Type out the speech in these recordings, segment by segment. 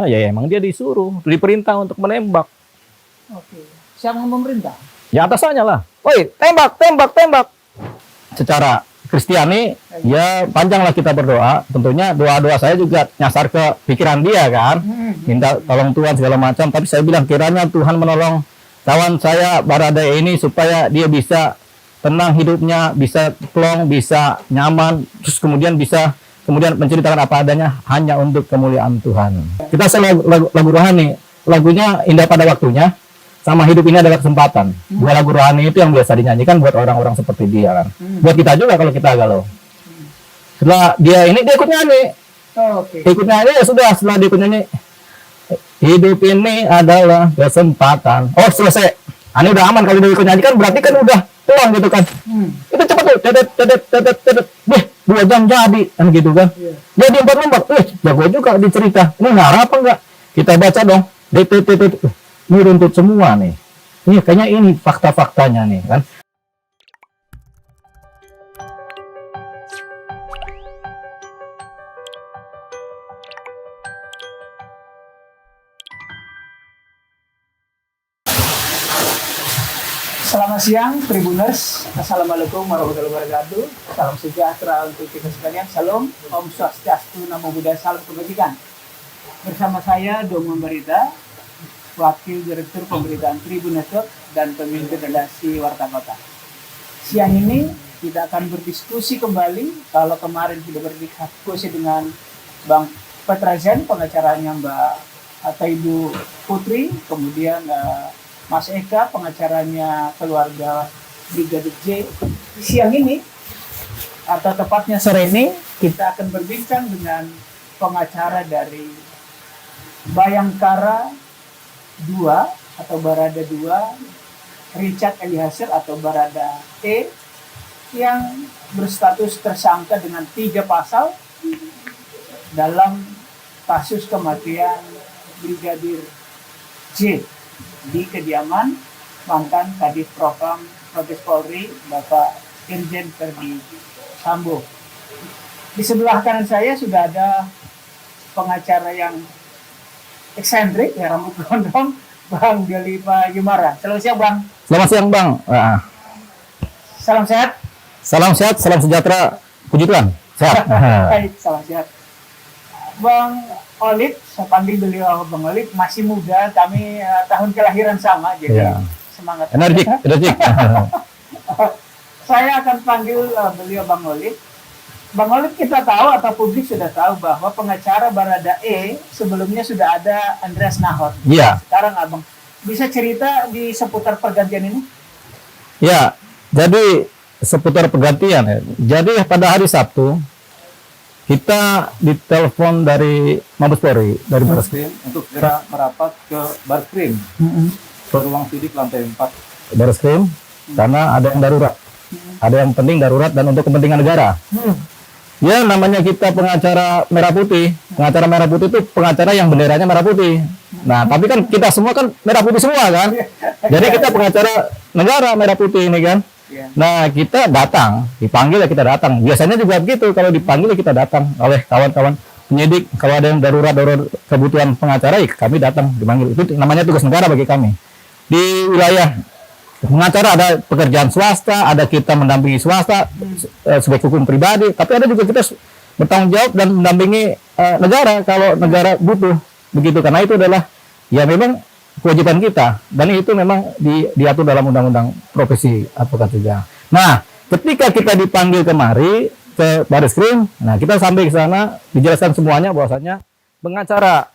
Ya emang dia disuruh, diperintah untuk menembak. Oke. Siapa yang memerintah? Ya atasannya lah. Woi, tembak, tembak, tembak. Secara Kristiani, ya panjanglah kita berdoa. Tentunya doa-doa saya juga nyasar ke pikiran dia kan. Minta tolong Tuhan segala macam. Tapi saya bilang kiranya Tuhan menolong kawan saya Baradae ini supaya dia bisa tenang hidupnya, bisa plong, bisa nyaman, terus kemudian bisa menceritakan apa adanya hanya untuk kemuliaan Tuhan. Kita lagu rohani, lagunya Indah Pada Waktunya, sama Hidup Ini Adalah Kesempatan. Dua lagu rohani itu yang biasa dinyanyikan buat orang-orang seperti dia kan. Buat kita juga kalau kita galau. Setelah dia ikut nyanyi. Ikut nyanyi ya sudah, setelah dia ikut nyanyi, hidup ini adalah kesempatan. Oh selesai. Ini udah aman kalau dia ikut nyanyi kan berarti kan udah pulang gitu kan. Itu cepat tuh, tetet. 2 jam jadi kan gitu kan. Jadi 4 lembar. Jago juga dicerita. Ini ngarap apa enggak? Kita baca dong. Ini runtut semua nih. Ini kayaknya ini fakta-faktanya nih kan. Selamat siang, Tribuners. Assalamualaikum warahmatullahi wabarakatuh. Salam sejahtera untuk kita sekalian. Salam, Om Swastiastu, Namo Buddhaya, salam kebajikan. Bersama saya, Dong Barita, Wakil Direktur Pemberitaan Tribun Network dan Pemimpin Redaksi Warta Kota. Siang ini kita akan berdiskusi kembali. Kalau kemarin kita berdiskusi dengan Bang Petrazen, pengacaranya Mbak atau Ibu Putri, kemudian Mas Eka, pengacaranya keluarga Brigadir J. Siang ini, atau tepatnya sore ini, kita akan berbincang dengan pengacara dari Bayangkara 2 atau Barada 2, Richard Eliezer atau Barada E, yang berstatus tersangka dengan 3 pasal dalam kasus kematian Brigadir J di kediaman mantan Kadif Propam Mabes Polri Bapak Irjen Verdi Sambo. Di sebelah kanan saya sudah ada pengacara yang eksentrik, ya, rambut gondrong, Bang Delipa Yumara. Selamat siang, Bang. Selamat siang, Bang. Salam sehat. Salam sehat, salam sejahtera. Puji Tuhan. Sehat. Baik, salam sehat. Bang Olip, saya panggil beliau Bang Olip, masih muda, kami tahun kelahiran sama, jadi semangat. Energik. Saya akan panggil beliau Bang Olip. Bang Olip, kita tahu atau publik sudah tahu bahwa pengacara Barada E sebelumnya sudah ada Andreas Nahor. Iya. Sekarang Abang bisa cerita di seputar pergantian ini? Ya, jadi seputar pergantian ya. Jadi pada hari Sabtu kita ditelepon dari Mabes Polri, dari Bareskrim untuk segera merapat ke Bareskrim, ke ruang sidik lantai 4 Bareskrim, karena ada yang darurat, ada yang penting darurat dan untuk kepentingan negara. Ya namanya kita pengacara merah putih, pengacara merah putih itu pengacara yang benderanya merah putih. Nah tapi kan kita semua kan merah putih semua kan, jadi kita pengacara negara merah putih ini kan. Nah kita datang, dipanggil ya kita datang. Biasanya juga begitu, kalau dipanggil ya kita datang oleh kawan-kawan penyidik. Kalau ada yang darurat kebutuhan pengacara, ya kami datang dipanggil. Itu namanya tugas negara bagi kami. Di wilayah pengacara ada pekerjaan swasta, ada kita mendampingi swasta sebagai hukum pribadi. Tapi ada juga kita bertanggung jawab dan mendampingi negara kalau negara butuh begitu. Karena itu adalah ya memang kewajiban kita, dan itu memang diatur dalam undang-undang profesi advokat juga. Nah, ketika kita dipanggil kemari ke Bareskrim, nah kita sampai ke sana dijelaskan semuanya bahwasanya pengacara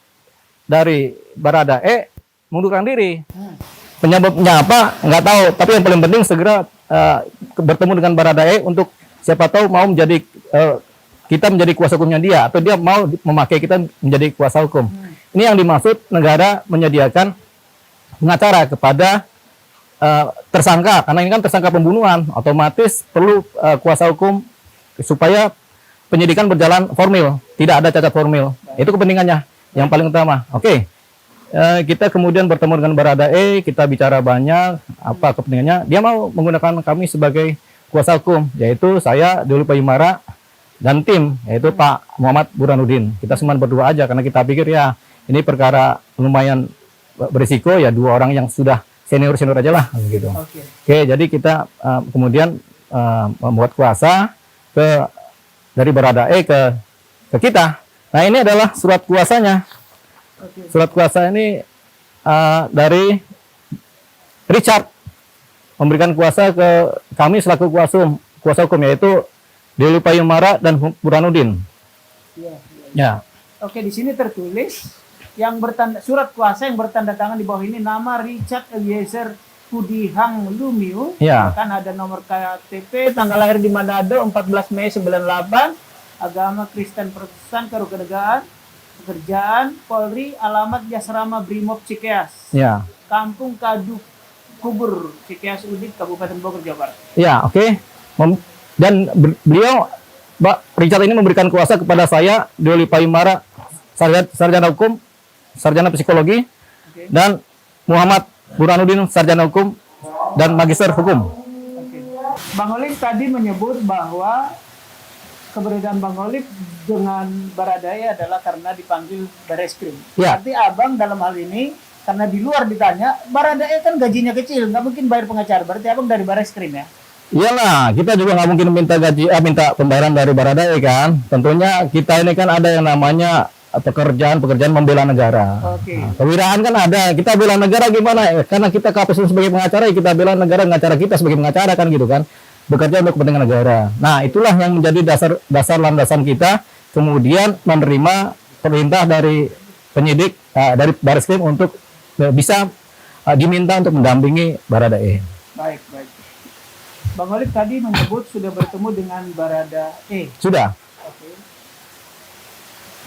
dari Barada E mengundurkan diri. Penyebabnya apa? Nggak tahu. Tapi yang paling penting segera bertemu dengan Barada E untuk siapa tahu mau menjadi kita menjadi kuasa hukumnya dia, atau dia mau memakai kita menjadi kuasa hukum. Ini yang dimaksud negara menyediakan pengacara kepada tersangka, karena ini kan tersangka pembunuhan, otomatis perlu kuasa hukum supaya penyidikan berjalan formil, tidak ada cacat formil. Itu kepentingannya yang paling utama. Oke. Kita kemudian bertemu dengan Barada E, kita bicara banyak apa kepentingannya. Dia mau menggunakan kami sebagai kuasa hukum, yaitu saya Delipa Yumara dan tim, yaitu Pak Muhammad Burhanuddin. Kita semua berdua aja karena kita pikir ya ini perkara lumayan berisiko, ya 2 orang yang sudah senior aja lah gitu. Oke, jadi kita kemudian membuat kuasa dari Baradae ke kita. Nah, ini adalah surat kuasanya. Surat kuasa ini dari Richard memberikan kuasa ke kami selaku kuasa hukum, yaitu Dewi Payumara dan Burhanuddin. Ya. Oke, di sini tertulis yang surat kuasa yang bertanda tangan di bawah ini nama Richard Eliezer Pudihang Lumiu. Ya. Bahkan ada nomor KTP, tanggal lahir di Manado 14 Mei 98, agama Kristen Protestan, kewarganegaraan, pekerjaan Polri, alamat Jasrama Brimob Cikeas. Ya. Kampung Kaduk Kubur, Cikeas Udit, Kabupaten Bogor, Jawa Barat. Ya, oke. Dan beliau, Mbak Richard ini memberikan kuasa kepada saya, Dewi Payumara, sarjana hukum, sarjana psikologi, dan Muhammad Burhanuddin, sarjana hukum dan magister hukum. Bang Olip tadi menyebut bahwa keberadaan Bang Olip dengan Baradae adalah karena dipanggil Bareskrim. Ya. Berarti abang dalam hal ini karena di luar ditanya, Baradae kan gajinya kecil, nggak mungkin bayar pengacara. Berarti abang dari Bareskrim ya? Iyalah, kita juga nggak mungkin minta pembayaran dari Baradae kan. Tentunya kita ini kan ada yang namanya pekerjaan membela negara. Nah, kewiraan kan ada. Kita bela negara gimana? Karena kita kapasitas sebagai pengacara, ya kita bela negara, pengacara kita sebagai pengacara kan gitu kan. Bekerja untuk kepentingan negara. Nah, itulah yang menjadi dasar landasan kita kemudian menerima perintah dari penyidik dari Bareskrim untuk bisa diminta untuk mendampingi Baradae. Baik. Bang Olip tadi menyebut sudah bertemu dengan Baradae. Sudah. Oke.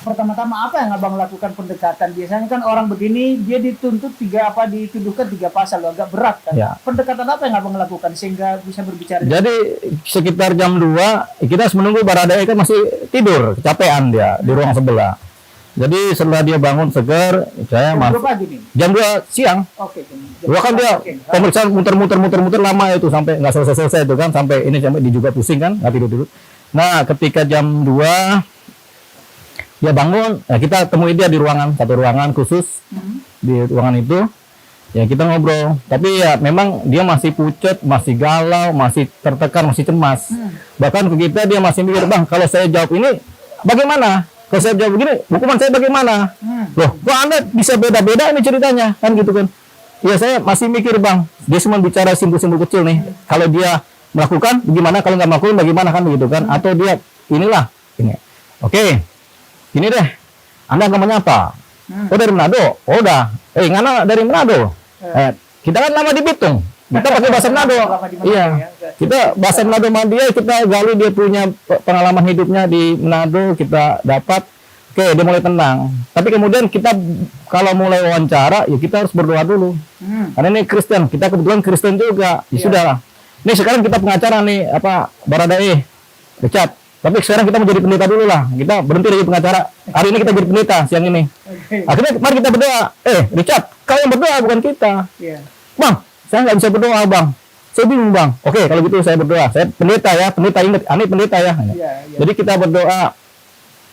Pertama-tama apa yang abang lakukan pendekatan? Biasanya kan orang begini dia dituntut dituduhkan 3 pasal, agak berat kan. Ya. Pendekatan apa yang abang lakukan sehingga bisa berbicara? Jadi sekitar jam 2 kita harus menunggu Baradae kan masih tidur, kecapean dia di ruang sebelah. Jadi setelah dia bangun segar, saya masuk. Jam 2 siang. Oke. Dua kan dia pemeriksaan muter lama itu sampai nggak selesai itu kan, sampai ini sampai dia juga pusing kan, nggak tidur. Nah, ketika jam 2 dia bangun, ya kita temui dia di satu ruangan khusus di ruangan itu. Ya kita ngobrol, tapi ya memang dia masih pucat, masih galau, masih tertekan, masih cemas. Bahkan ke kita dia masih mikir, "Bang, kalau saya jawab ini bagaimana? Kalau saya jawab begini, hukuman saya bagaimana?" Loh, kok Anda bisa beda-beda ini ceritanya? Kan gitu kan. Ya saya masih mikir, Bang, dia cuma bicara simpul-simpul kecil nih. Kalau dia melakukan, bagaimana? Kalau nggak melakukan, bagaimana kan begitu kan? Atau dia ini. Oke, ini deh. Anda agamanya apa? Oh, dari Manado. Oh, udah. Ngana dari Manado. Kita kan lama di Bitung. Kita pakai bahasa Manado. Iya. Kita bahasa Manado sama dia, kita gali dia punya pengalaman hidupnya di Manado, kita dapat. Oke, dia mulai tenang. Tapi kemudian kita kalau mulai wawancara, ya kita harus berdoa dulu. Karena ini Kristen, kita kebetulan Kristen juga. Ya sudah lah. Ini sekarang kita pengacara nih, Baradae, Richard. Tapi sekarang kita menjadi pendeta dulu lah. Kita berhenti dari pengacara. Hari ini kita jadi pendeta siang ini. Akhirnya mari kita berdoa. Richard, kau yang berdoa bukan kita. Bang, saya nggak bisa berdoa, Bang. Saya bingung, Bang. Oke, kalau gitu saya berdoa. Saya pendeta ya, ingat, Ani pendeta ya. Jadi kita berdoa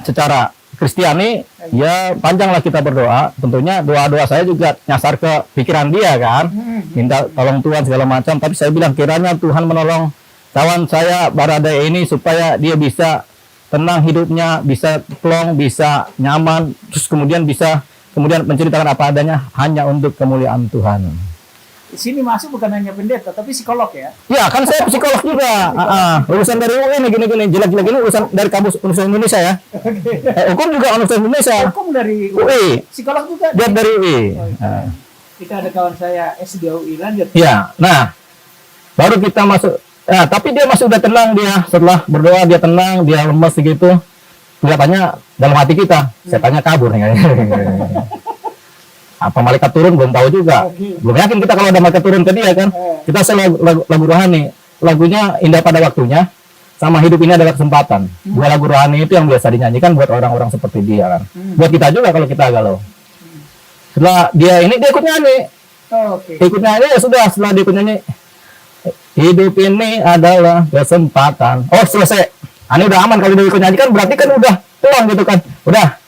secara Kristiani, ya panjanglah kita berdoa. Tentunya doa-doa saya juga nyasar ke pikiran dia kan. Minta tolong Tuhan segala macam. Tapi saya bilang kiranya Tuhan menolong kawan saya Baradae ini supaya dia bisa tenang hidupnya, bisa plong, bisa nyaman, terus kemudian bisa menceritakan apa adanya hanya untuk kemuliaan Tuhan. Di sini masuk bukan hanya pendeta, tapi psikolog ya? Ya, kan saya psikolog juga. Lulusan dari UI nih, gini-gini, jelek-jelek ini lulusan dari kampus Universitas Indonesia ya. Hukum juga Universitas Indonesia. Hukum dari UI. Psikolog juga? Dia dari UI. Kita ada kawan saya S2 UI, lanjut. Ya, nah, baru kita masuk. Nah, tapi dia masih udah tenang dia. Setelah berdoa dia tenang, dia lemes gitu. Kelihatannya dalam hati kita, setannya kabur nih kayaknya. Apa malaikat turun belum tahu juga. Belum yakin kita kalau ada malaikat turun ke dia kan. Kita selalu lagu rohani. Lagunya Indah Pada Waktunya sama Hidup Ini Adalah Kesempatan. Dua lagu rohani itu yang biasa dinyanyikan buat orang-orang seperti dia kan. Buat kita juga kalau kita galau. Setelah dia ikut nyanyi. Ikut nyanyi ya sudah, setelah dia ikut nyanyi. Hidup ini adalah kesempatan. Oh, selesai. Ini udah aman kalau dia ikut nyanyi kan, berarti kan udah pulang gitu kan. Udah.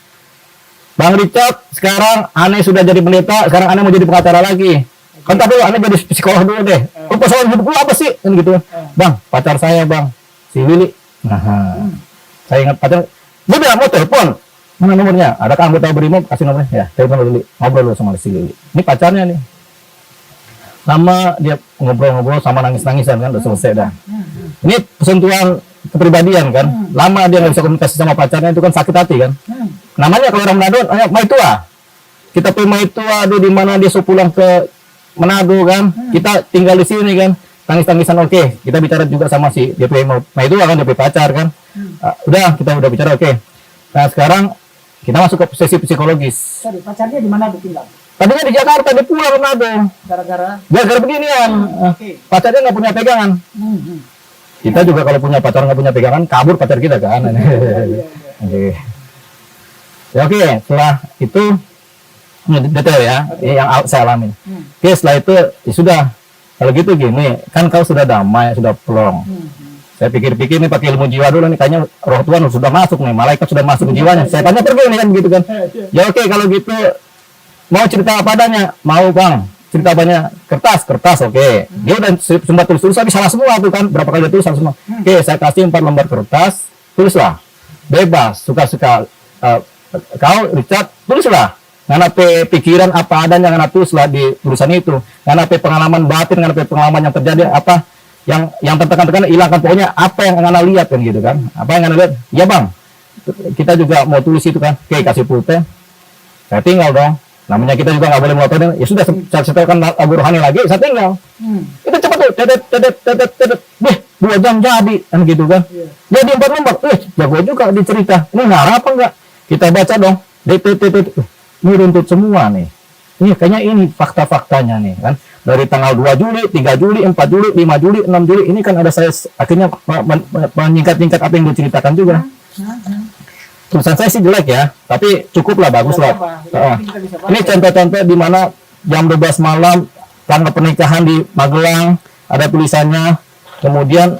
Bang Richard, sekarang aneh sudah jadi pendeta, sekarang aneh mau jadi pengacara lagi. Kan tapi aneh jadi psikolog dulu deh. Oh, persoalan hidup lu apa sih? Kan gitu. Bang, pacar saya bang, si Willy. Nah, saya ingat pacar. Dia bilang mau telepon. Mana nomornya? Adakah anggota Brimob? Kasih nomornya. Ya, telepon dulu. Ngobrol dulu sama si Willy. Ini pacarnya nih. Lama dia ngobrol-ngobrol sama nangis-nangisan kan, udah selesai dah. Ini kesentuhan kepribadian kan. Lama dia nggak bisa komunikasi sama pacarnya, itu kan sakit hati kan. Namanya kalau orang Manado, Maitua. Kita pergi Maitua, di mana dia suruh pulang ke Manado kan. Kita tinggal di sini kan. Tangis-tangisan oke. Kita bicara juga sama si DP Maitua kan, DP pacar kan. Udah, kita udah bicara oke. Nah sekarang kita masuk ke sesi psikologis. Sorry, pacarnya di mana tinggal? Tadinya di Jakarta, dia pulang Manado. Gara-gara beginian. Pacarnya nggak punya pegangan. Kita juga kalau punya pacar nggak punya pegangan, kabur pacar kita kan. Oke. Ya oke, setelah itu ini detail ya, yang saya alamin. Oke, setelah itu ya sudah. Kalau gitu gini, kan kau sudah damai, sudah plong. Saya pikir-pikir nih pakai ilmu jiwa dulu nih, kayaknya roh Tuhan sudah masuk nih, malaikat sudah masuk ke jiwanya. Saya tanya pergi nih kan gitu kan. Ya oke, kalau gitu mau cerita apa adanya? Mau bang, cerita apanya? Kertas, oke. Dia udah sempat tulis, tapi salah semua tuh kan, berapa kali dia tulis salah semua. Oke, saya kasih 4 lembar kertas, tulislah. Bebas, suka-suka. Kau, Richard, tulislah. Ngana pikiran apa adanya, ngana tulislah di tulisan itu. Ngana pengalaman batin, ngana pengalaman yang terjadi, apa yang tertekan-tekan, hilangkan pokoknya apa yang ngana lihat kan gitu kan. Apa yang ngana lihat? Ya bang, kita juga mau tulis itu kan. Oke, kasih pulpen. Saya tinggal dong. Namanya kita juga nggak boleh melototin. Ya sudah, saya setelkan lagu rohani lagi, saya tinggal. Itu cepat tuh, tedet. 2 jam jadi, kan gitu kan. Jadi 4 lembar, jago juga dicerita. Ini ngarang apa enggak? Kita baca dong. Ini runtut semua nih. Ini kayaknya ini fakta-faktanya nih kan. Dari tanggal 2 Juli, 3 Juli, 4 Juli, 5 Juli, 6 Juli. Ini kan ada saya akhirnya menyingkat-nyingkat apa yang diceritakan juga. Tulisan saya sih jelek ya, tapi cukup lah, bagus lah. Ini contoh-contoh di mana jam 12 malam, tanggal pernikahan di Magelang, ada tulisannya. Kemudian,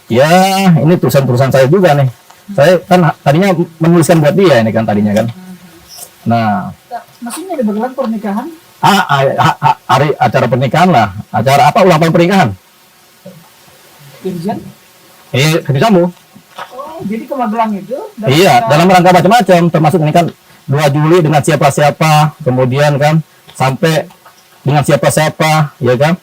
ya ini tulisan-tulisan saya juga nih. Saya kan tadinya menuliskan buat dia ini kan tadinya kan. Nah, maksudnya di Magelang pernikahan? Hari acara pernikahan lah. Acara apa? Ulang tahun pernikahan. Kirjan? Kerjamu. Jadi ke Magelang itu? Iya, dalam rangka macam-macam, termasuk ini kan 2 Juli dengan siapa-siapa, kemudian kan sampai dengan siapa-siapa, ya kan?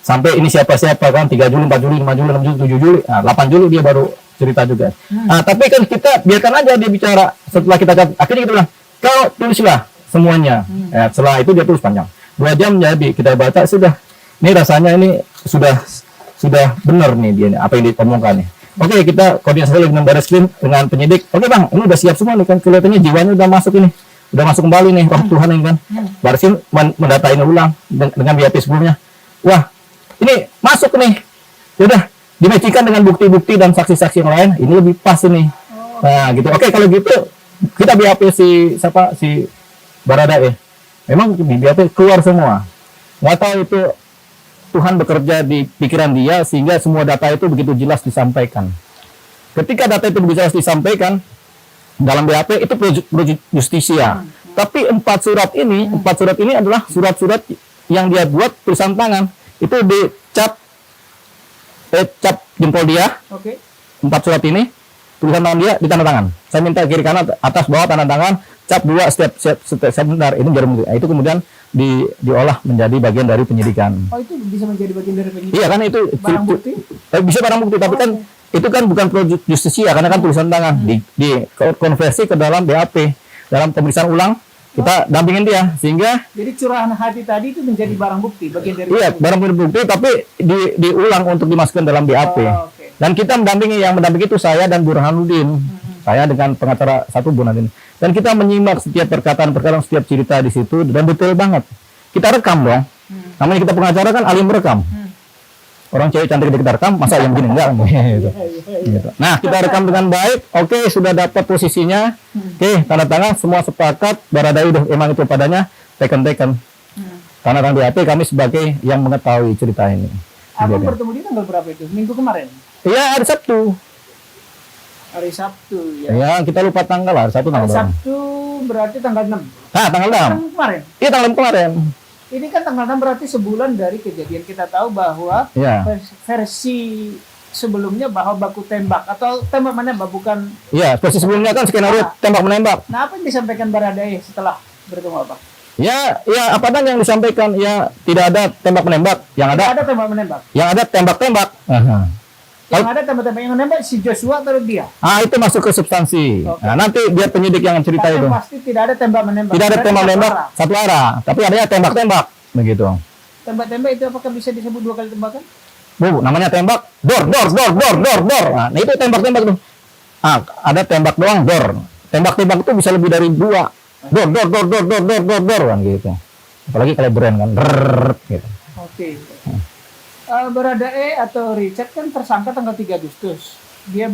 Sampai ini siapa-siapa kan, 3 Juli, 4 Juli, 5 Juli, 6 Juli, 7 Juli, nah, 8 Juli dia baru cerita juga. Nah, tapi kan kita biarkan aja dia bicara. Setelah kita akhirnya kita bilang, kau tulislah semuanya. Ya, setelah itu dia tulis panjang. 2 jam jadi kita baca sudah. Ini rasanya ini sudah benar nih dia nih, apa yang diomongkan nih. Oke, kita koordinasi dengan Bareskrim, dengan penyidik. Oke bang, ini udah siap semua nih kan, kelihatannya jiwanya udah masuk ini, udah masuk kembali nih roh Tuhan ini kan. Bareskrim mendata ini ulang dengan BAP sebelumnya. Wah, ini masuk nih. Yaudah, dimecikan dengan bukti-bukti dan saksi-saksi yang lain. Ini lebih pas ini. Nah gitu. Oke, kalau gitu kita BAP si Baradae. Memang di BAP keluar semua. Nggak tahu itu Tuhan bekerja di pikiran dia sehingga semua data itu begitu jelas disampaikan. Ketika data itu begitu jelas disampaikan dalam BAP itu pro justisia. Tapi 4 surat ini adalah surat-surat yang dia buat tulisan tangan. Itu dicap jempol dia. 4 surat ini tulisan tangan dia di tanda tangan. Saya minta kiri kanan, atas bawah tanda tangan, cap 2 setiap sebentar. Ini jarum. Nah, itu kemudian diolah menjadi bagian dari penyidikan. Oh, itu bisa menjadi bagian dari penyidikan. Iya kan itu barang bukti? Bisa barang bukti, tapi kan itu kan bukan pro justisia karena kan tulisan tangan di konversi ke dalam BAP, dalam pemeriksaan ulang kita dampingin dia sehingga jadi curahan hati tadi itu menjadi barang bukti bagian dari barang bukti tapi diulang untuk dimasukkan dalam BAP. Dan kita yang mendampingi itu saya dan Burhanuddin. Saya dengan pengacara satu Burhanuddin. Dan kita menyimak setiap perkataan, setiap cerita di situ dan detail banget. Kita rekam dong. Namanya kita pengacara kan ahli merekam. Orang cewek cantik kita rekam, masa yang begini enggak gitu. Gitu. Nah, kita rekam dengan baik. Oke, sudah dapat posisinya. Oke, tanda tangan semua sepakat. Baradae udah emang itu padanya teken. Tanda tangan BAP kami sebagai yang mengetahui cerita ini. Abang bertemu dia tanggal berapa itu? Minggu kemarin? Iya, hari Sabtu. Hari Sabtu ya. Ya, kita lupa tanggal lah, satu Hari tanggal berapa? Sabtu berarti tanggal 6. Ah, tanggal 6. Kan kemarin. Iya, tanggal 6 kemarin. Ini kan tanggal 6 berarti sebulan dari kejadian. Kita tahu bahwa Iya. versi sebelumnya bahwa baku tembak atau tembak menembak bukan. Iya, posisi sebelumnya kan skenario tembak menembak. Nah, apa yang disampaikan Baradae setelah bertemu apa? Ya, apa dan yang disampaikan ya tidak ada tembak menembak, yang Tidak ada ada tembak menembak. tembak-tembak. Aha. Yang ada tembak-tembak yang menembak si Joshua atau dia? Ah, itu masuk ke substansi. Oke. Nah, nanti biar penyidik yang cerita Tapi itu. yang pasti tidak ada tembak menembak. Tidak ada Berarti tembak satu menembak arah. satu arah, tapi adanya tembak-tembak begitu. Tembak-tembak itu apakah bisa disebut 2 kali tembakan? Bu, namanya tembak dor. Nah, itu tembak-tembak tuh. Ah, ada tembak doang dor. Tembak-tembak itu bisa lebih dari 2. Dor kan gitu. Apalagi kalau brand kan, gitu. Oke. Baradae atau Richard kan tersangka tanggal 3 Agustus. Dia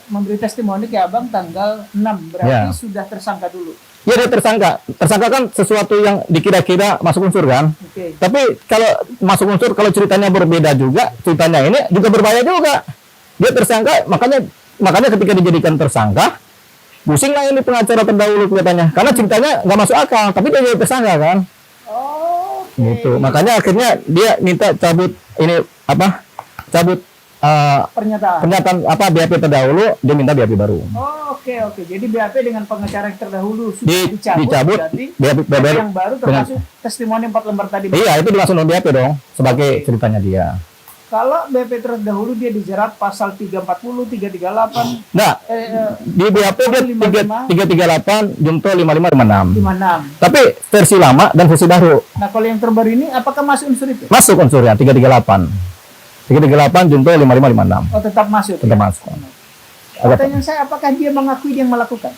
memberi testimoni ke abang tanggal 6. Berarti Ya. sudah tersangka dulu. Ya, dia tersangka. Tersangka kan sesuatu yang dikira-kira masuk unsur kan. Oke. Tapi kalau masuk unsur, kalau ceritanya berbeda juga, ceritanya ini juga berbahaya juga. Dia tersangka, makanya ketika dijadikan tersangka, pusing lah ini pengacara terdahulu kelihatannya. Karena ceritanya nggak masuk akal, tapi dia jadi tersangka kan. Oh, oke. Gitu. Makanya akhirnya dia minta cabut cabut Pernyataan. pernyataan BAP terdahulu, dia minta BAP baru. Oh, oke. Jadi BAP dengan pengacara yang terdahulu sudah Dicabut, berarti BAP yang baru termasuk testimoni 4 lembar tadi. Iya, itu langsung BAP dong, sebagai Oke. ceritanya dia. Kalau BAP terdahulu dia dijerat pasal 340, 338, Nah, di BAP dia 338, junto 5556. 56. Tapi versi lama dan versi baru Nah, kalau yang terbaru ini apakah masuk unsur itu? masuk unsurnya 338. 338 junto 5556. Oh, tetap masuk. Tetap ya? masuk. Pertanyaan saya, apakah dia mengakui dia yang melakukan?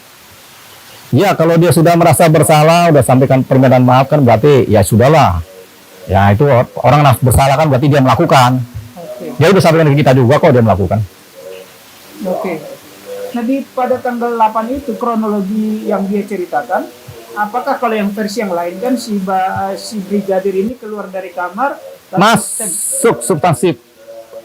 Ya, kalau dia sudah merasa bersalah, udah sampaikan permintaan maaf kan berarti ya sudahlah. Ya, itu orang bersalah kan berarti dia melakukan. Oke. Dia udah sampaikan ke kita juga kok dia melakukan. Oke. Nah, pada tanggal 8 itu kronologi yang dia ceritakan, apakah kalau yang versi yang lain kan si brigadir ini keluar dari kamar lalu Masuk substansi.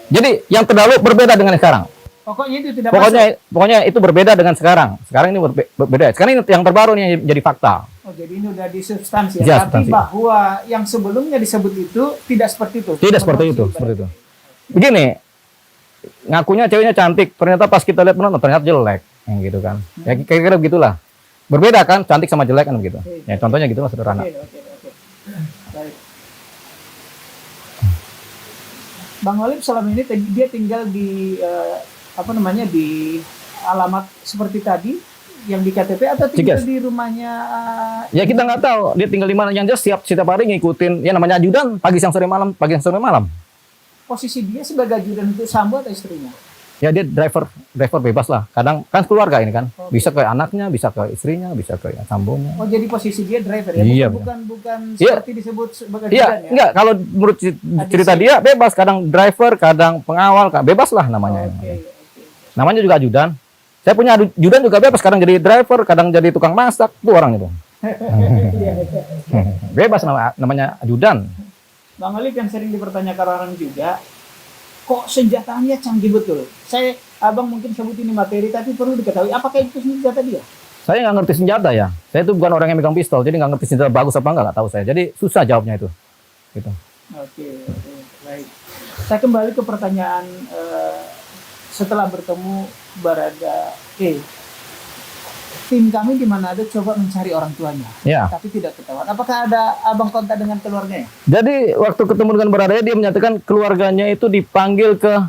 Jadi yang terdahulu berbeda dengan sekarang. pokoknya itu tidak masuk. Pokoknya itu berbeda dengan sekarang. Sekarang ini berbeda. Sekarang ini yang terbaru nih yang jadi fakta. Oh, jadi ini udah di substansi Ya, ya. Tapi substansi. bahwa yang sebelumnya disebut itu tidak seperti itu. Tidak seperti itu, Begini, ngakunya ceweknya cantik, ternyata pas kita lihat menonton ternyata jelek, yang gitu kan. Ya kira-kira begitulah. Berbeda kan, cantik sama jelek kan begitu. Oke. Ya contohnya gitu lah sederhana. Oke. Baik. Bang Olip selama ini dia tinggal di di alamat seperti tadi yang di KTP atau tinggal Cikes. di rumahnya Ya kita nggak tahu dia tinggal di mana, yang jelas setiap hari ngikutin ya namanya ajudan pagi siang sore malam. posisi dia sebagai ajudan untuk Sambo atau istrinya? Ya dia driver bebas lah. Kadang kan keluarga ini kan, Oke. bisa ke anaknya, bisa ke istrinya, bisa ke sambonya. Oh, jadi posisi dia driver ya? Iya, bukan Iya. seperti disebut sebagai Iya, ajudan ya? enggak, kalau menurut cerita dia bebas, kadang driver, kadang pengawal, bebas lah namanya. Oke. Namanya juga ajudan. Saya punya ajudan juga bebas, kadang jadi driver, kadang jadi tukang masak, itu orang itu. Bebas namanya ajudan. Bang Olip yang sering dipertanyakan orang juga, kok senjatanya canggih betul? Abang mungkin sebut ini materi, tapi perlu diketahui, apakah itu senjata dia? Saya nggak ngerti senjata ya. Saya itu bukan orang yang megang pistol, jadi nggak ngerti senjata bagus apa nggak tahu saya. Jadi susah jawabnya itu. Gitu. Oke, baik. Saya kembali ke pertanyaan setelah bertemu Baradae. Tim kami di Manado coba mencari orang tuanya, Ya. tapi tidak ketahuan. Apakah ada abang kontak dengan keluarganya? Jadi waktu ketemu dengan Baradae dia menyatakan keluarganya itu dipanggil ke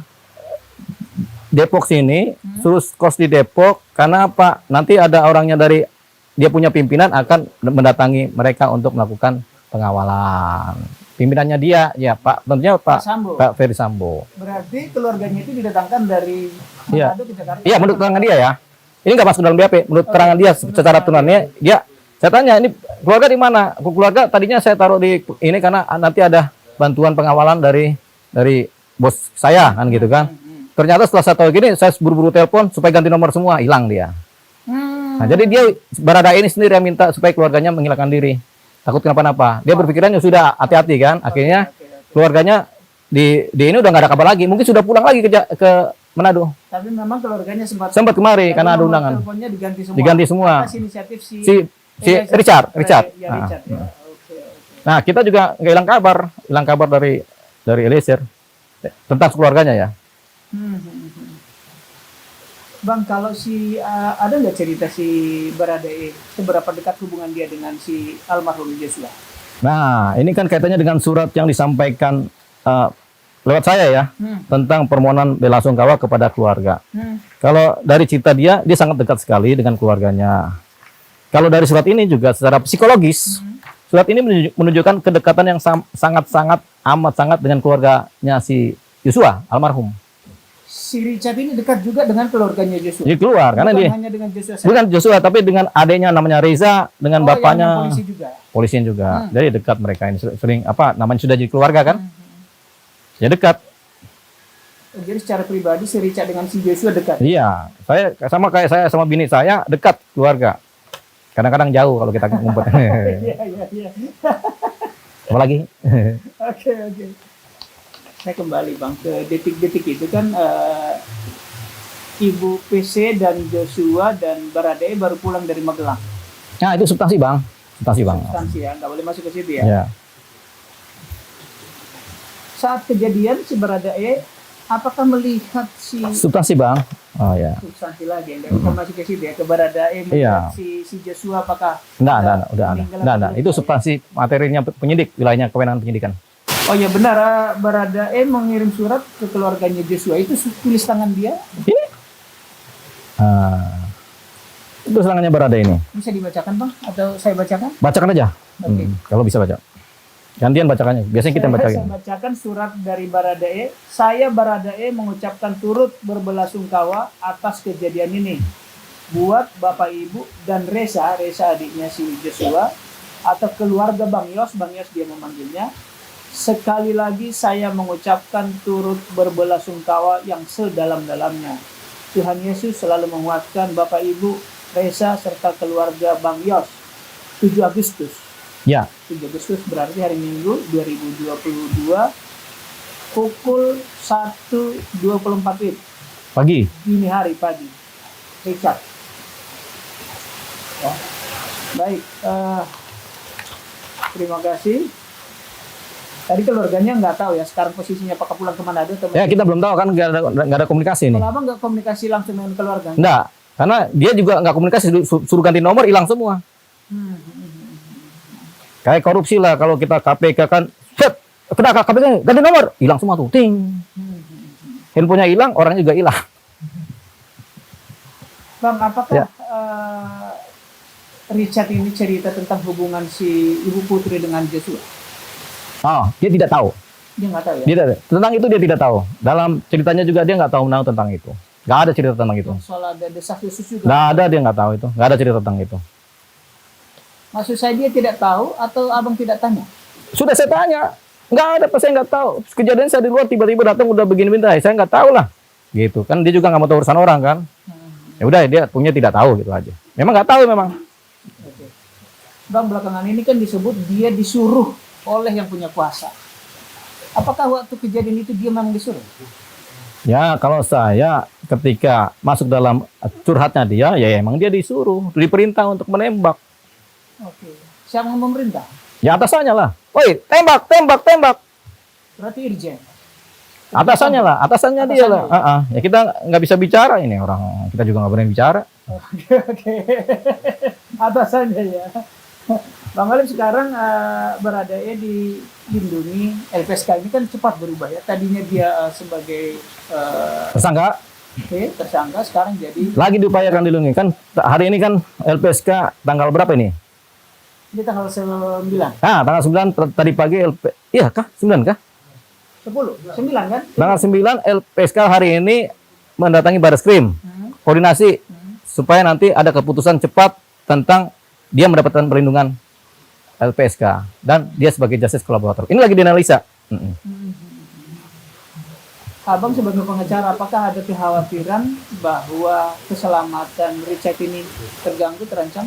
Depok sini, terus kos di Depok. Karena apa? Nanti ada orangnya dari dia punya pimpinan akan mendatangi mereka untuk melakukan pengawalan. Pimpinannya dia, ya Pak, tentunya Sambo. Pak Ferry Sambo. Berarti keluarganya itu didatangkan dari Iya. Manado ke Jakarta. Iya, menurut keterangan dia ya. Ini nggak masuk dalam BAP. Menurut keterangan dia secara tunannya, dia saya tanya ini keluarga di mana? Keluarga tadinya saya taruh di ini karena nanti ada bantuan pengawalan dari bos saya kan gitu kan. Ternyata setelah saya tahu gini, saya buru-buru telepon supaya ganti nomor semua, hilang dia. Nah, jadi dia Baradae ini sendiri yang minta supaya keluarganya menghilangkan diri. Takut kenapa-napa. Dia berpikirannya sudah hati-hati kan. Akhirnya keluarganya di ini udah nggak ada kabar lagi. Mungkin sudah pulang lagi ke Manado. Tapi memang keluarganya sempat Kemari tapi karena ada nomor undangan. teleponnya diganti semua. Diganti semua. Atas inisiatif Si Richard. Ya, Nah. Richard ya. Oke. Nah, kita juga nggak hilang kabar dari Eliezer tentang keluarganya ya. Bang, kalau ada nggak cerita si Baradae seberapa dekat hubungan dia dengan si almarhum Joshua? Nah, ini kan kaitannya dengan surat yang disampaikan lewat saya ya, tentang permohonan bela sungkawa kepada keluarga. Kalau dari cerita dia sangat dekat sekali dengan keluarganya. Kalau dari surat ini juga secara psikologis, surat ini menunjukkan kedekatan yang sangat-sangat amat sangat dengan keluarganya si Joshua almarhum. Si Richard ini dekat juga dengan keluarganya Joshua. Jadi keluar karena Bukan dia hanya dengan Joshua saja. bukan Joshua tapi dengan adiknya namanya Reza, dengan bapaknya yang polisi juga. polisian juga. Jadi dekat mereka ini sering namanya sudah jadi keluarga kan? Ya dekat. Jadi secara pribadi si Richard dengan si Joshua dekat. Iya, kayak saya sama bini saya dekat keluarga. Kadang-kadang jauh kalau kita ngumpet. Iya. Apalagi? Oke. Saya kembali Bang ke detik-detik itu kan Ibu PC dan Joshua dan Baradae baru pulang dari Magelang. Nah, itu substansi, Bang. Substansi ya, nggak boleh masuk ke situ ya. Ya. Saat kejadian si Baradae apakah melihat si Substansi, Bang. Oh ya. substansi lagi nggak bisa masuk ke situ ya, ke Baradae melihat si Joshua apakah Enggak, udah. Itu substansi materinya penyidik, wilayahnya kewenangan penyidikan. Oh ya benar, Baradae mengirim surat ke keluarganya Joshua, itu tulis tangan dia. Ini? Itu serangannya Baradae ini. Bisa dibacakan Bang? Atau saya bacakan? Bacakan aja. Oke. Kalau bisa baca. Gantian bacakannya. Biasanya kita Saya bacain. bacakan surat dari Baradae. Saya Baradae mengucapkan turut berbelasungkawa atas kejadian ini. Buat Bapak Ibu dan Reza adiknya si Joshua, atau keluarga Bang Yos dia memanggilnya. Sekali lagi saya mengucapkan turut berbelasungkawa yang sedalam-dalamnya. Tuhan Yesus selalu menguatkan Bapak Ibu, Reza serta keluarga Bang Yos. 7 Agustus. Ya. 7 Agustus berarti hari Minggu 2022 pukul 1.24 WIB. Pagi. Dini hari pagi. Richard. Ya. Baik. Terima kasih. Tadi keluarganya nggak tahu ya sekarang posisinya apakah pulang ke Manado atau Ya, kita belum tahu kan nggak ada komunikasi nih. Kalau Abang nggak komunikasi langsung dengan keluarga? Enggak. Karena dia juga nggak komunikasi, suruh ganti nomor hilang semua. Kayak korupsi lah, kalau kita KPK kan, kena KPK ganti nomor, hilang semua tuh, ting. Handphonenya hilang, orangnya juga hilang. Bang, apakah Ya. Richard ini cerita tentang hubungan si Ibu Putri dengan Joshua? Oh, dia tidak tahu. Dia nggak tahu ya? Tentang itu dia tidak tahu. Dalam ceritanya juga dia nggak tahu tentang itu. Nggak ada cerita tentang itu. Soal ada desas desus juga? Nggak ada, dia nggak tahu itu. Nggak ada cerita tentang itu. Maksud saya dia tidak tahu atau Abang tidak tanya? Sudah saya tanya. Nggak ada, pas saya nggak tahu. Kejadian saya di luar tiba-tiba datang udah begini-begini. Saya nggak tahu lah. Gitu kan, dia juga nggak mau tahu urusan orang kan. Ya udah, dia punya tidak tahu gitu aja. Memang nggak tahu memang. Oke. Bang, belakangan ini kan disebut dia disuruh oleh yang punya kuasa. Apakah waktu kejadian itu dia memang disuruh? Ya, kalau saya ketika masuk dalam curhatnya dia, ya emang dia disuruh, diperintah untuk menembak. Oke. Siapa yang memerintah? Ya atasannya lah. Woi, tembak. Berarti Irjen. Atasannya Atasannya. lah, dia lah. Ya kita nggak bisa bicara ini orang, kita juga nggak berani bicara. Oke. Atasannya ya. Bang Alim sekarang berada dilindungi. LPSK ini kan cepat berubah ya. Tadinya dia sebagai Tersangka tersangka, sekarang jadi lagi diupayakan dilindungi kan. Hari ini kan LPSK tanggal berapa ini? ini tanggal 9. Tanggal 9 tadi pagi iya kah? 9 kah? 10, 9 kan? Tanggal 9 LPSK hari ini mendatangi Barreskrim. Koordinasi supaya nanti ada keputusan cepat tentang dia mendapatkan perlindungan LPSK dan dia sebagai justice collaborator. Ini lagi dianalisa. Abang sebagai pengacara, apakah ada kekhawatiran bahwa keselamatan Richard ini terganggu, terancam?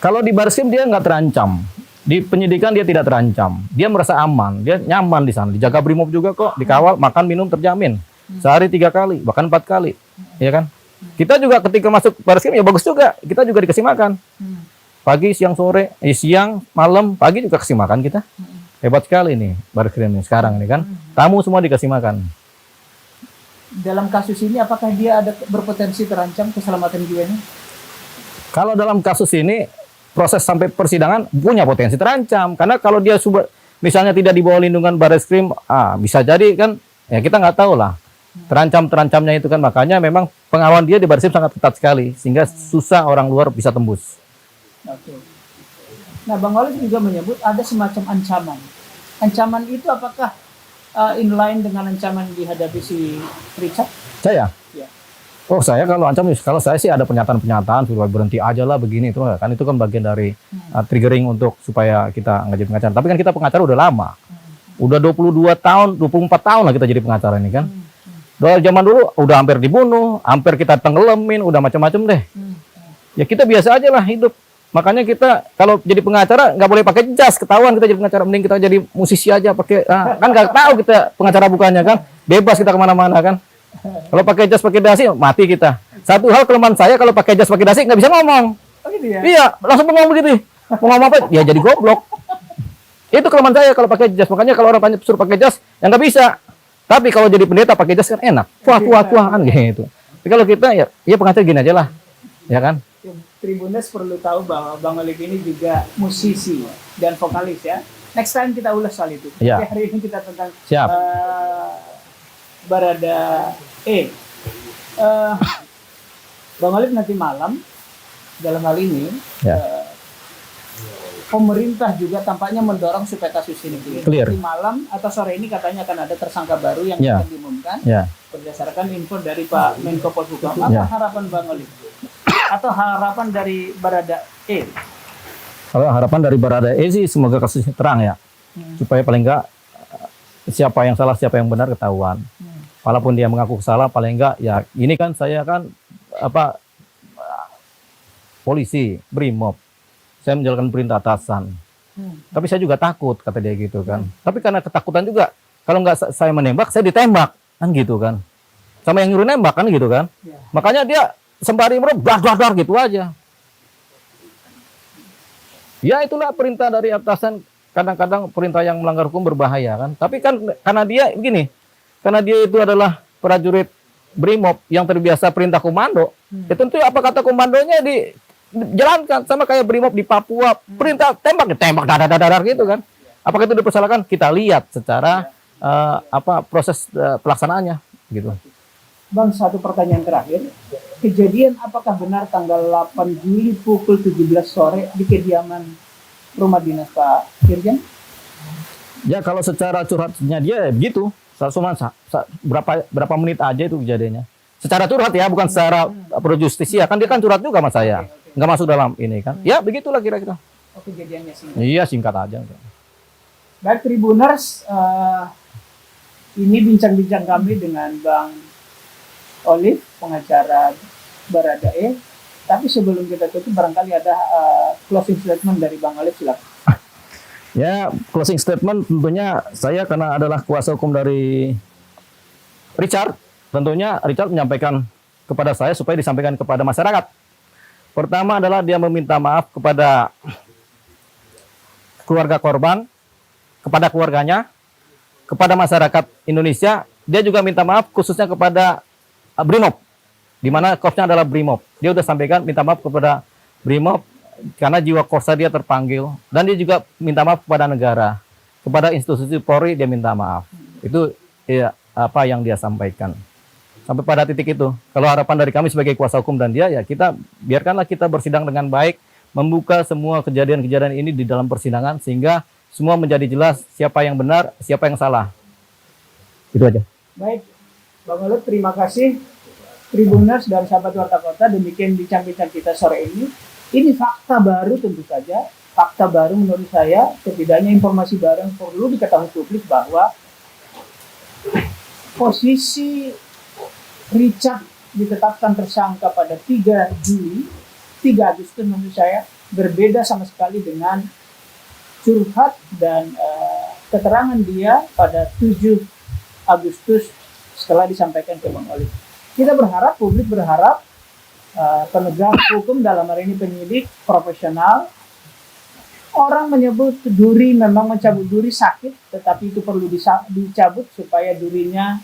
Kalau di Barreskrim dia nggak terancam. Di penyidikan dia tidak terancam. Dia merasa aman, dia nyaman di sana. Dijaga Brimob juga kok, dikawal, makan, minum terjamin. Sehari 3 kali, bahkan 4 kali, ya kan? Kita juga ketika masuk baris krim ya bagus juga. Kita juga dikasih makan. Pagi, siang, sore, siang, malam, pagi juga kasih makan kita. Hebat sekali nih baris krim ini sekarang ini kan. Tamu semua dikasih makan. Dalam kasus ini apakah dia ada berpotensi terancam keselamatan jiwanya? Kalau dalam kasus ini proses sampai persidangan punya potensi terancam karena kalau dia misalnya tidak di bawah lindungan baris krim, bisa jadi kan ya kita nggak tahu lah. Terancamnya itu kan makanya memang pengawalan dia di baris krim sangat ketat sekali sehingga susah orang luar bisa tembus. Oke. Nah, Bang Olive juga menyebut ada semacam ancaman. Ancaman itu apakah inline dengan ancaman dihadapi si Richard? Saya? Ya. Oh saya kalau saya sih ada pernyataan supaya berhenti aja lah begini itu kan bagian dari triggering untuk supaya kita nggak jadi pengacara. Tapi kan kita pengacara udah lama, udah 22 tahun, 24 tahun lah kita jadi pengacara ini kan. Dari zaman dulu udah hampir dibunuh, hampir kita tenggelamin, udah macam-macam deh. Ya kita biasa aja lah hidup. Makanya kita kalau jadi pengacara nggak boleh pakai jas, ketahuan kita jadi pengacara, mending kita jadi musisi aja pakai kan nggak tahu kita pengacara bukannya kan, bebas kita kemana-mana kan. Kalau pakai jas pakai dasi mati kita. Satu hal kelemahan saya kalau pakai jas pakai dasi nggak bisa ngomong. Oh gitu ya? Iya, langsung ngomong begitu. Mau ngomong apa? Ya jadi goblok. Itu kelemahan saya kalau pakai jas. Makanya kalau orang suruh pakai jas, ya nggak bisa. Tapi kalau jadi pendeta pakai jas kan enak. Kuah-kuah-kuahan gitu. Tapi kalau kita ya pengacara gini aja lah. Ya kan? Tribuners perlu tahu bahwa Bang Olive ini juga musisi dan vokalis ya. Next time kita ulas soal itu. Ya. Oke, hari ini kita tentang Siap. Barada E. Bang Olive nanti malam dalam hal ini pemerintah juga tampaknya mendorong supaya kasus ini clear. Di malam atau sore ini katanya akan ada tersangka baru yang akan diumumkan berdasarkan info dari Pak Menko Polhukam. Apa harapan Bang Olive? Atau harapan dari Barada E? Kalau harapan dari Barada E sih semoga kasusnya terang ya. Supaya paling enggak siapa yang salah siapa yang benar ketahuan. Walaupun dia mengaku salah paling enggak ya ini kan saya kan polisi, BRIMOB. Saya menjalankan perintah atasan. Tapi saya juga takut, kata dia gitu kan. Tapi karena ketakutan juga, kalau nggak saya menembak, saya ditembak. Kan gitu kan. Sama yang nyuruh nembak kan gitu kan. Makanya dia sembari dar gitu aja. Ya itulah perintah dari atasan. Kadang-kadang perintah yang melanggar hukum berbahaya kan. Tapi kan karena dia begini, karena dia itu adalah prajurit BRIMOB yang terbiasa perintah komando. Ya tentu apa kata komandonya dijalankan sama kayak BRIMOB di Papua, perintah tembak dadar gitu kan. Apakah itu dipersalahkan? Kita lihat secara proses pelaksanaannya gitu. Bang, satu pertanyaan terakhir. Kejadian apakah benar tanggal 8 Juli pukul 17 sore di kediaman rumah dinas Pak Irjen? Ya kalau secara curhatnya dia begitu. Cuma berapa menit aja itu kejadiannya. Secara curhat ya, bukan secara pro justisia. Kan dia kan curhat juga sama saya. Nggak masuk dalam ini kan. Ya begitulah kira-kira. Oh, kejadiannya singkat. Iya singkat aja. Baik Tribuners, ini bincang-bincang kami dengan Bang Olive, pengacara Barada E. Tapi sebelum kita tutup barangkali ada closing statement dari Bang Olive, silakan. Ya closing statement tentunya saya karena adalah kuasa hukum dari Richard. Tentunya Richard menyampaikan kepada saya supaya disampaikan kepada masyarakat. Pertama adalah dia meminta maaf kepada keluarga korban, kepada keluarganya, kepada masyarakat Indonesia. Dia juga minta maaf khususnya kepada BRIMOB, di mana korpsnya adalah BRIMOB. Dia sudah sampaikan minta maaf kepada BRIMOB karena jiwa korsa dia terpanggil. Dan dia juga minta maaf kepada negara, kepada institusi Polri dia minta maaf. Itu ya, apa yang dia sampaikan. Sampai pada titik itu. Kalau harapan dari kami sebagai kuasa hukum dan dia, ya kita biarkanlah kita bersidang dengan baik, membuka semua kejadian-kejadian ini di dalam persidangan sehingga semua menjadi jelas siapa yang benar, siapa yang salah. Itu aja. Baik, Bang Olive, terima kasih. Tribuners dan sahabat Warta Kota, demikian bincang-bincang kita sore ini. Ini fakta baru tentu saja. Fakta baru menurut saya, setidaknya informasi baru yang perlu diketahui publik bahwa posisi Richard ditetapkan tersangka pada 3 Agustus menurut saya berbeda sama sekali dengan curhat dan keterangan dia pada 7 Agustus setelah disampaikan ke Bang Oli. Kita berharap, publik berharap penegak hukum dalam hari ini penyidik profesional. Orang menyebut duri, memang mencabut duri sakit, tetapi itu perlu dicabut supaya durinya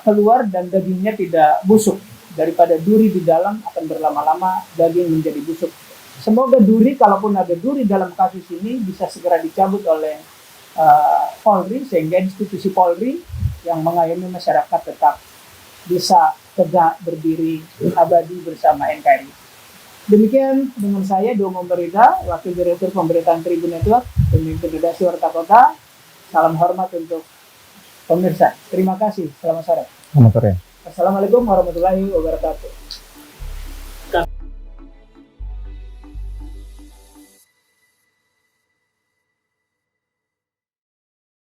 keluar dan dagingnya tidak busuk. Daripada duri di dalam akan berlama-lama daging menjadi busuk. Semoga duri, kalaupun ada duri dalam kasus ini, bisa segera dicabut oleh Polri, sehingga institusi Polri yang mengayomi masyarakat tetap bisa tegak berdiri abadi bersama NKRI. Demikian dengan saya, Dongo Berita, Wakil Direktur Pemberitaan Tribun Network, pemimpin redaksi Warta Kota. Salam hormat untuk pemirsa. Terima kasih. Selamat sore. Selamat sore. Assalamualaikum warahmatullahi wabarakatuh.